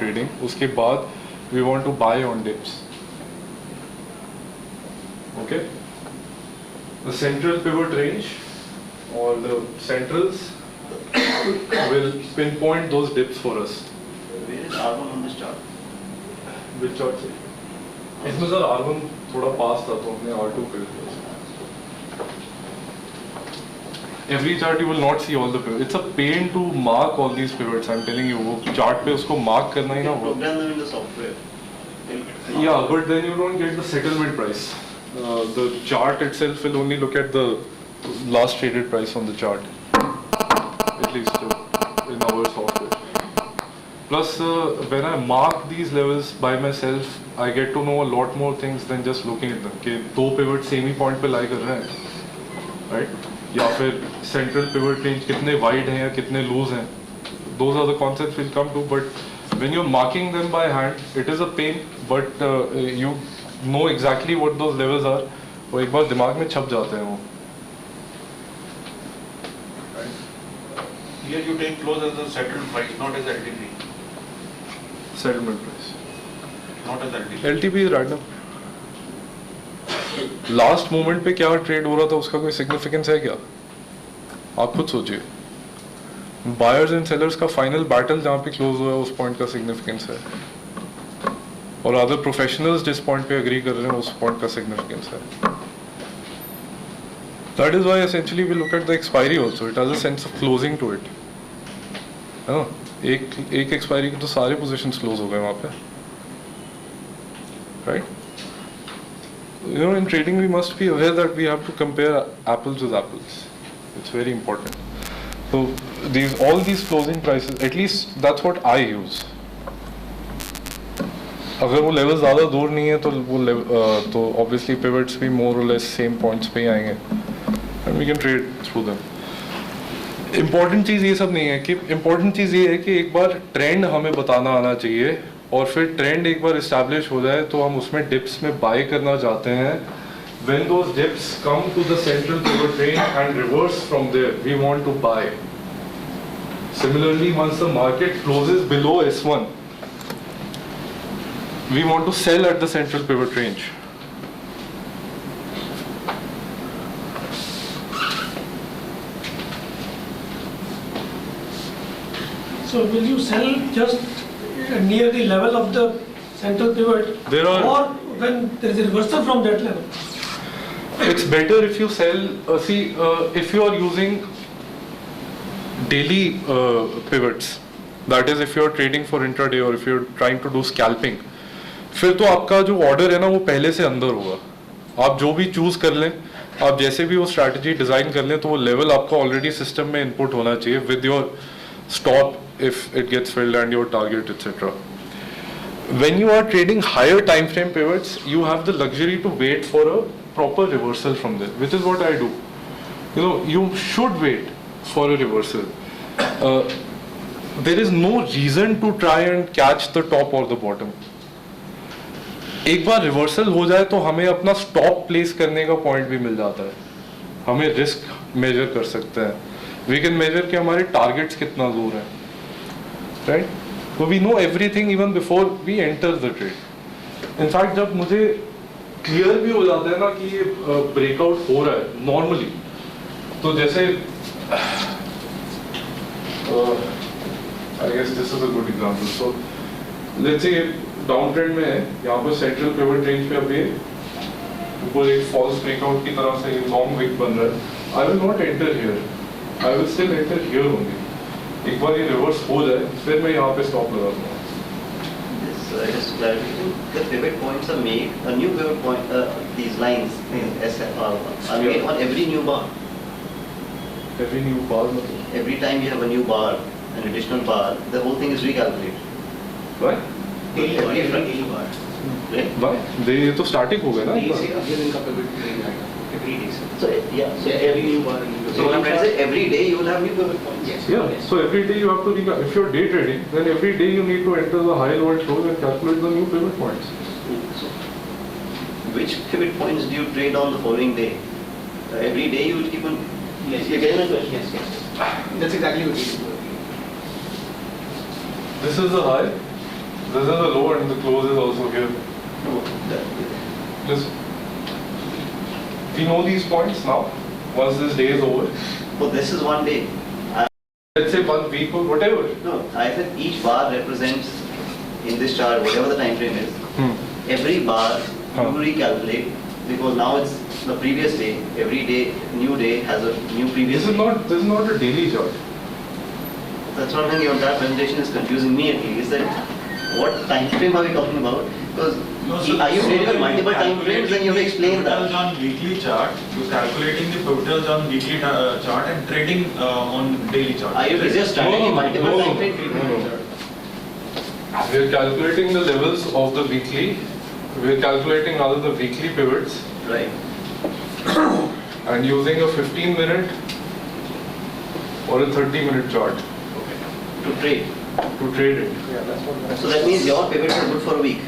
trading. उसके बाद we want to buy on dips. Okay. The central pivot range or the centrals will pinpoint those dips for us. Where is R1 on this chart? Which chart से? इसमें sir R1 थोड़ा पास था तो हमने R2 कर दिया. Every chart you will not see all the pivots. It's a pain to mark all these pivots. I'm telling you, वो chart पे उसको mark करना ही ना वो. Program them in the software. Yeah, but then you don't get the settlement price. The chart itself will only look at the last traded price on the chart. At least in our software. Plus, when I mark these levels by myself, I get to know a lot more things than just looking at them. कि दो pivots same ही point पे lie कर रहे हैं, right? या फिर central pivot range कितने wide हैं या कितने loose हैं. Those are the concepts we'll come to. But when you're marking them by hand, it is a pain. But you know exactly what those levels are. वो एक बार दिमाग में छप जाते हैं वो. Here you take close as the settled price, not as LTP. Settlement price. Not as LTP. LTP is random. Last moment पे क्या ट्रेड हो रहा था उसका कोई सिग्निफिकेंस है क्या? आप खुद सोचिए. बायर्स एंड सेलर्स का फाइनल बैटल जहाँ पे क्लोज हुआ है उस पॉइंट का सिग्निफिकेंस है, और अदर प्रोफेशनल्स जिस पॉइंट पे एग्री कर रहे हैं उस पॉइंट का सिग्निफिकेंस है. That is why essentially we look at the expiry also. It has a sense of closing to it, है ना. एक एक्सपायरी के तो सारे पोजीशंस क्लोज हो गए वहाँ पे, right. You know, in trading we must be aware that we have to compare apples with apples. It's very important. So all these closing prices, at least that's what I use. अगर वो level ज़्यादा दूर नहीं है तो obviously pivots भी more or less same points पे ही आएंगे and we can trade through them. Important चीज़ ये सब नहीं है कि important चीज़ ये है कि एक बार ट्रेंड हमें बताना आना चाहिए, और फिर ट्रेंड एक बार इस्टेब्लिश हो जाए तो हम उसमें डिप्स में बाय करना चाहते हैं. When those dips come to the central pivot range and reverse from there, we want to buy. Similarly, once the market closes below S1, we want to sell at the central pivot range. So will you sell just near the level of the central pivot, or when there is a reversal from that level? It's better if you sell, if you are using daily pivots, that is if you are trading for intraday or if you are trying to do scalping, फिर तो आपका जो order है ना वो पहले से अंदर होगा. आप जो भी चूज कर लें, आप जैसे भी वो स्ट्रैटेजी डिजाइन कर लें, तो वो लेवल आपका ऑलरेडी सिस्टम में इनपुट होना चाहिए with your stop if it gets filled and your target, etc. When you are trading higher time frame pivots, you have the luxury to wait for a proper reversal from there, which is what I do. You know, you should wait for a reversal. There is no reason to try and catch the top or the bottom. एक बार reversal हो जाए तो हमें अपना stop place करने का point भी मिल जाता है. हमें रिस्क मेजर कर सकते हैं. We can measure कि हमारे टारगेट्स कितना दूर है, right? So we know everything even before we enter the trade. In fact, जब मुझे क्लियर भी हो जाता है ना कि ये ब्रेकआउट हो रहा है नॉर्मली, तो जैसे I guess this is a good example. So let's say down trend में है, यहाँ पर सेंट्रल पिवट रेंज पे अभी ऊपर एक फॉल्स ब्रेकआउट की तरह से लॉन्ग विक बन रहा है. I will not enter here. I will still enter here only. एक बार ये रिवर्स हो जाए फिर मैं यहाँ पे स्टॉप लगा दूँगा. Just clarification, the pivot points are made, a new pivot point, these lines, are made on every new bar. Every new bar मतलब? Every time you have a new bar, an additional bar, the whole thing is recalculated. Why? Daily bar. Right? Why? ये तो starting हो गया ना. Every day. So every new bar. So what I'm trying to say, every day you will have new pivot points. Yes. Yeah. So every day you have to if you're day trading, then every day you need to enter the high, low, and close and calculate the new pivot points. So, which pivot points do you trade on the following day? Every day you will keep on. Yes. You're getting my question? Yes. That's exactly what we do. This is the high. This is the low and the close is also here. No, Listen. We know these points now. Once this day is over, oh, this is one day. let's say 1 week or whatever. No, I said each bar represents in this chart whatever the time frame is. Every bar Huh. you recalculate because now it's the previous day. Every day, new day has a new previous day. This is not a daily chart. That's what I mean. Your entire presentation is confusing me at least. That what time frame are we talking about? Because are you trading on multiple time frames? Then you have to explain that. Pivotals on weekly chart, you're calculating the pivotals on weekly chart and trading on daily chart. Are you just studying multiple time frames? We are calculating the levels of the weekly. We are calculating rather the weekly pivots Right. and using a 15-minute or a 30-minute chart To trade. to trade it. So that means your pivots are good for a week.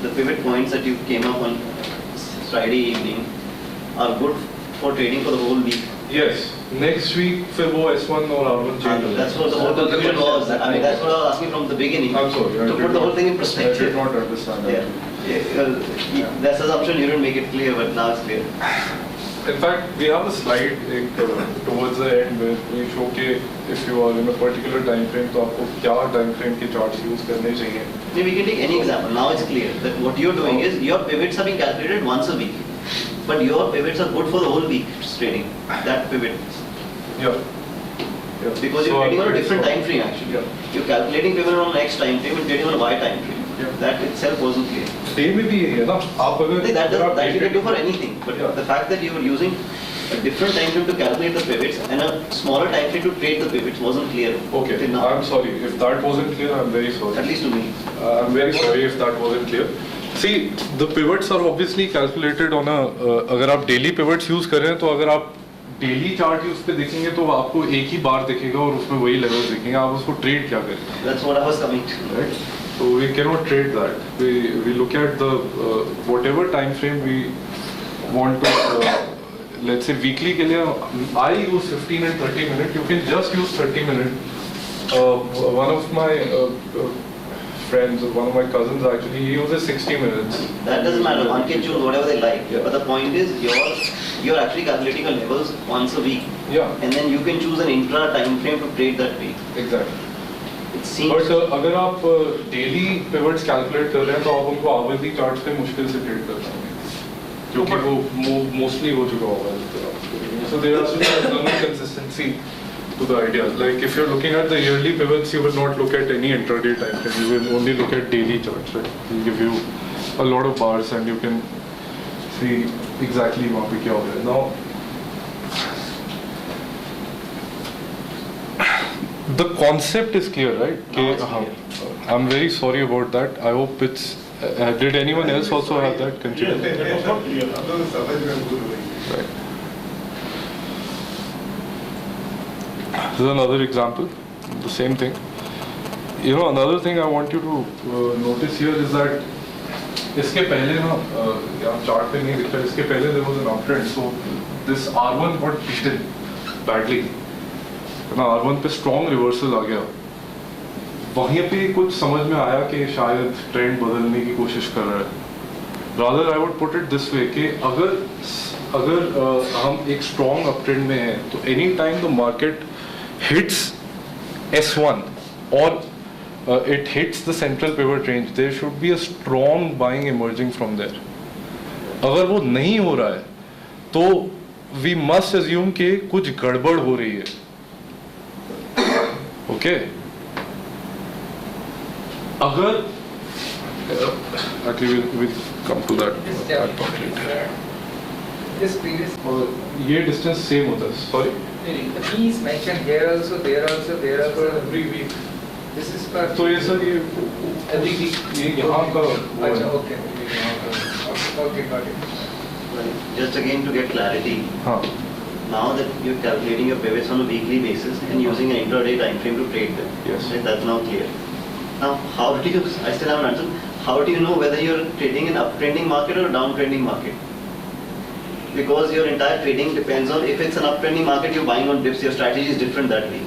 The pivot points that you came up on Friday evening are good for trading for the whole week. Yes. Next week फिर वो S1 और R1 change हो That's what the whole confusion was. I mean, that's what I was asking from the beginning. I'm sorry. I To did put the whole not- thing in I did perspective. not understand that. Yeah. That's assumption you didn't make it clear, but now it's clear. In fact, we have a slide towards the end where we show कि if you are in a particular time frame तो आपको क्या time frame के charts use करने चाहिए. Maybe we can take any example. Now it's clear that what you're doing is your pivots are being calculated once a week. But your pivots are good for the whole week trading. That pivot. Yeah. Because you're trading on a different time frame actually. Yeah. You're calculating pivot on X time frame and trading on a Y time frame. Yeah. That itself wasn't clear. Day में भी यही है ना. आप अगर That you can do for anything. But Yeah. the fact that you were using a different time frame to calculate the pivots and a smaller time frame to trade the pivots wasn't clear. Okay, till now. I'm sorry. If that wasn't clear, I'm very sorry. At least to me. I'm very sorry if that wasn't clear. See, the pivots are obviously calculated on a, अगर आप daily pivots use कर रहे हैं तो अगर आप daily chart use पे देखेंगे तो आपको एक ही बार दिखेगा और उसमें वही levels दिखेंगे, आप उसको trade क्या करें? That's what I was coming to. Right? So we cannot trade that. We look at the whatever time frame we want to, let's say weekly के लिए I use 15 and 30 minute. You can just use 30 minute. One of my friends, one of my cousins actually, he uses 60 minutes. That doesn't matter. One can choose whatever they like. Yeah. But the point is, you're actually calculating your levels once a week, Yeah, and then you can choose an intra time frame to trade that week. exactly. It seems. But अगर आप daily pivots calculate कर रहे हैं तो आप उनको hourly charts पे मुश्किल से trade कर पाएंगे, क्योंकि वो mostly हो चुका होगा इस तरह. So there has to be a consistency to the idea. Like if you're looking at the yearly pivots, you will not look at any intraday time frame. You will only look at daily charts. Right? They give you a lot of bars and you can see exactly वहाँ पे क्या हो रहा है. Now, the concept is clear, right? Now it's हाँ. clear. I'm very sorry about that. I hope it's. Did anyone else also have that confusion? Right. This is another example, the same thing. You know, another thing I want you to notice here is that इसके पहले ना यहाँ chart पे नहीं दिखता, इसके पहले there was an uptrend, so this R1 got beaten badly. ना R1 पे strong reversal आ गया. वहीं पे कुछ समझ में आया कि शायद ट्रेंड बदलने की कोशिश कर रहा है. Rather I would put it this way कि अगर हम एक strong uptrend में हैं तो any time the market hits S1 or it hits the central pivot range, there should be a strong buying emerging from there. अगर वो नहीं हो रहा है तो we must assume कि कुछ गड़बड़ हो रही है. Okay? अगर actually we'll come to that. This previous, और ये distance same होता है. Sorry. the P is mentioned here also, there also, there also. Every week. This is for. तो ये सर ये Every week. ये यहाँ का वो है. अच्छा, okay. Okay, got it. Just again to get clarity. हाँ. Now that you're calculating your pivots on a weekly basis and using an intraday time frame to trade them. Yes. Right, that's now clear. Now, how do you? I still haven't answered. How do you know whether you're trading an uptrending market or a downtrending market? Because your entire trading depends on if it's an uptrending market, you're buying on dips, your strategy is different that week.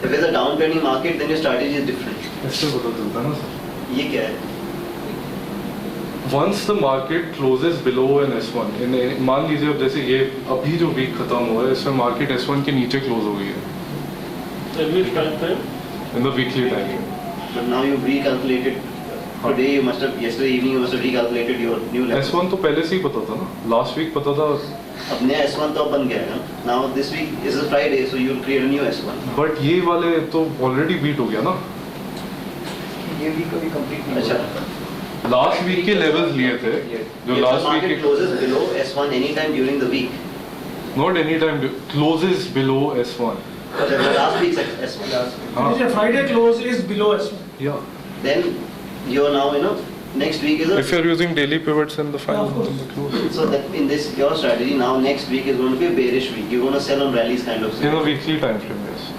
If it's a downtrending market, then your strategy is different. ऐसे पता चलता है ना sir. ये क्या है? Once the market closes below an S1, मान लीजिए अब जैसे ये अभी जो वीक खत्म हुआ है इसमें मार्केट S1 के नीचे क्लोज हो गई है in the weekly time frame. But now you recalculated. Today you must have, yesterday evening you must have recalculated your new level. S1 तो पहले से ही पता था ना, लास्ट वीक पता था, अब नया S1 तो अब बन गया है ना. Now this week is a Friday, so you will create a new S1. But ये वाले तो ऑलरेडी बीट हो गया ना. ये वीक अभी कंप्लीट नहीं अच्छा. हुआ। लास्ट वीक के लेवल्स लिए थे जो If the last week market के closes below S1 anytime during the week. Not any time closes below S1. The last week's S1. हाँ. If a Friday close is below S1. Yeah. Then you are now, next week is a. If you're using daily pivots in the final of course. in the close. So that in this your strategy now next week is going to be a bearish week. You're going to sell on rallies kind of. In a weekly time frame, yes.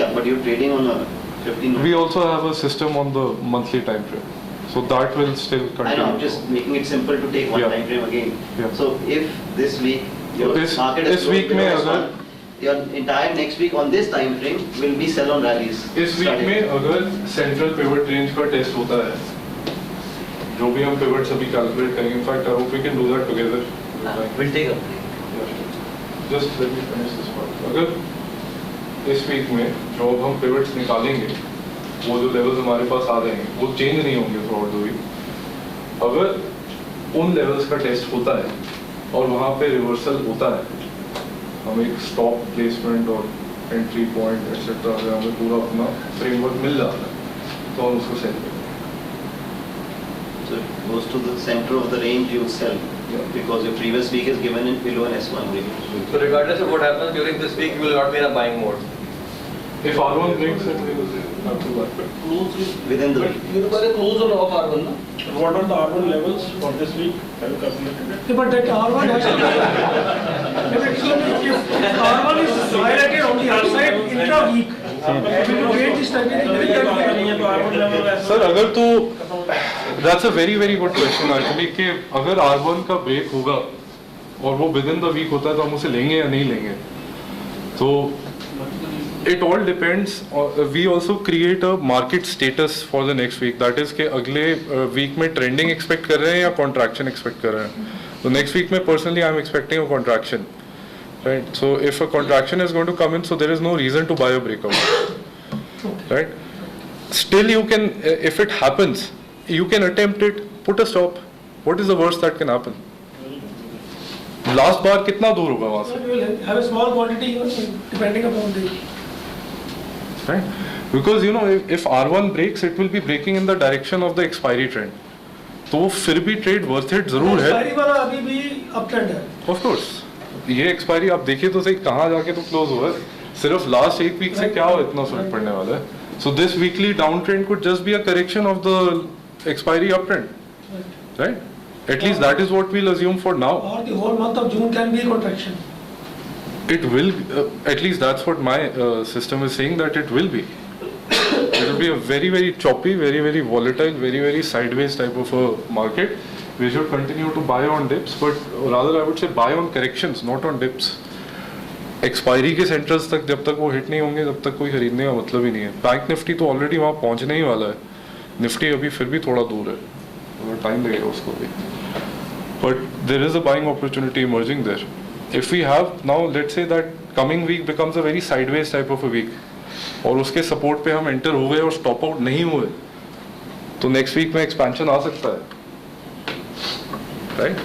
Yeah, but you're trading on a 15. We also have a system on the monthly time frame, so that will still continue. I know, I'm just making it simple to take one Yeah. time frame again. Yeah. So if this week your This- market is this closed week below में S1, अगर- your entire next week on this time frame will be sell on rallies. इस week strategy. में अगर central pivot range का test होता है, जो भी हम पिवट्स अभी कैलकुलेट करेंगे, in fact I hope we can do that together. We'll take a break. Just let me finish this part. अगर इस वीक में जो अब हम पिवट्स निकालेंगे, वो जो लेवल्स हमारे पास आ जाएंगे वो चेंज नहीं होंगे थ्रू आउट द वीक. अगर उन लेवल्स का टेस्ट होता है और वहाँ पे रिवर्सल होता है, हम एक स्टॉप प्लेसमेंट और एंट्री पॉइंट एक्सेट्रा अगर हमें पूरा अपना फ्रेमवर्क मिल जाता है तो हम उसको सेल करें. So it goes to the center of the range you sell. Yeah. Because your previous week is given in below an S1 range. So regardless of what happens during this week, you will not be in a buying mode. If R1 breaks, then we will have to buy. Within the week. You require a close or off R1, na? What are the R1 levels for this week? Have you calculated it? Yeah, but that R1 has to be, if R1 is highlighted on the outside intra-week, when you create this strategy, then you नहीं can है तो R1 level ऐसा sir अगर तो that's a very very good question actually कि अगर R1 का break होगा और वो विद इन द वीक होता है तो हम उसे लेंगे या नहीं लेंगे. तो it all depends. We also create a market status for the next week. That is कि अगले week में trending expect कर रहे हैं या contraction expect कर रहे हैं. So next week में personally I'm expecting a contraction, right? So if a contraction is going to come in, so there is no reason to buy a breakout, right? Still you can, if it happens, you can attempt it, put a stop. What is the worst that can happen? Last बार कितना दूर होगा वहाँ से? you will have a small quantity depending upon the. Right? Because if R1 breaks, it will be breaking in the direction of the expiry trend. तो वो फिर भी trade worth it जरूर है. एक्सपायरी वाला अभी भी अप ट्रेंड है. ऑफ कोर्स ये एक्सपायरी आप देखिए तो सही कहाँ जाके तो क्लोज हुआ है. सिर्फ लास्ट एक वीक से क्या इतना फर्क पड़ने वाला है. So this weekly down trend could just be a correction of the expiry up trend, right? At least that is what we'll assume for now. Or the whole month of June can be a contraction. It will, at least that's what my system is saying, that it will be. It will be a very, very choppy, very, very volatile, very, very sideways type of a market. We should continue to buy on dips, but rather I would say buy on corrections, not on dips. Expiry के centres तक जब तक वो hit नहीं होंगे तब तक कोई खरीदने का मतलब ही नहीं है. बैंक निफ्टी तो ऑलरेडी वहाँ पहुँचने ही वाला है. निफ्टी अभी फिर भी थोड़ा दूर है, थोड़ा टाइम लगेगा उसको भी. But there is a buying opportunity emerging there. If we have now, let's say that coming week becomes a very sideways type of a week, और उसके सपोर्ट पे हम एंटर हो गए और स्टॉप आउट नहीं हुए, तो नेक्स्ट वीक में एक्सपेंशन आ सकता है, right?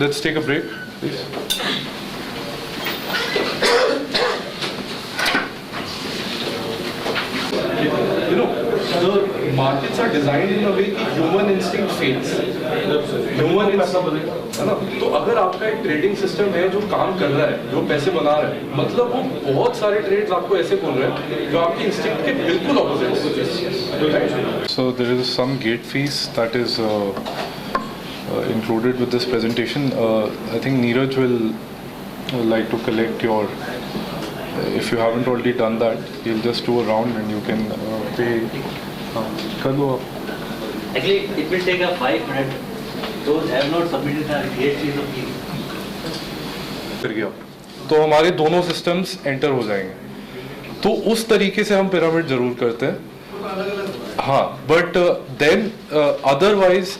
Let's take a break please. The markets are designed in a way कि human instinct fails. Human instinct, है ना? तो अगर आपका एक ट्रेडिंग सिस्टम है जो काम कर रहा है, जो पैसे बना रहा है, मतलब वो बहुत सारे ट्रेड्स आपको ऐसे बोल रहे हैं जो आपके इंस्टिंक्ट के बिल्कुल ऑपोजिट है. So there is some gate fees that is included with this presentation. I think Neeraj will like to collect your. If you haven't already done that, he'll just do a round and you can pay. कर लो आप. Actually, it will take a 5 minutes. Those have not submitted their gate fees of फिर गया तो हमारे दोनों systems enter हो जाएंगे. तो उस तरीके से हम पिरामिड जरूर करते हैं. हाँ, but then otherwise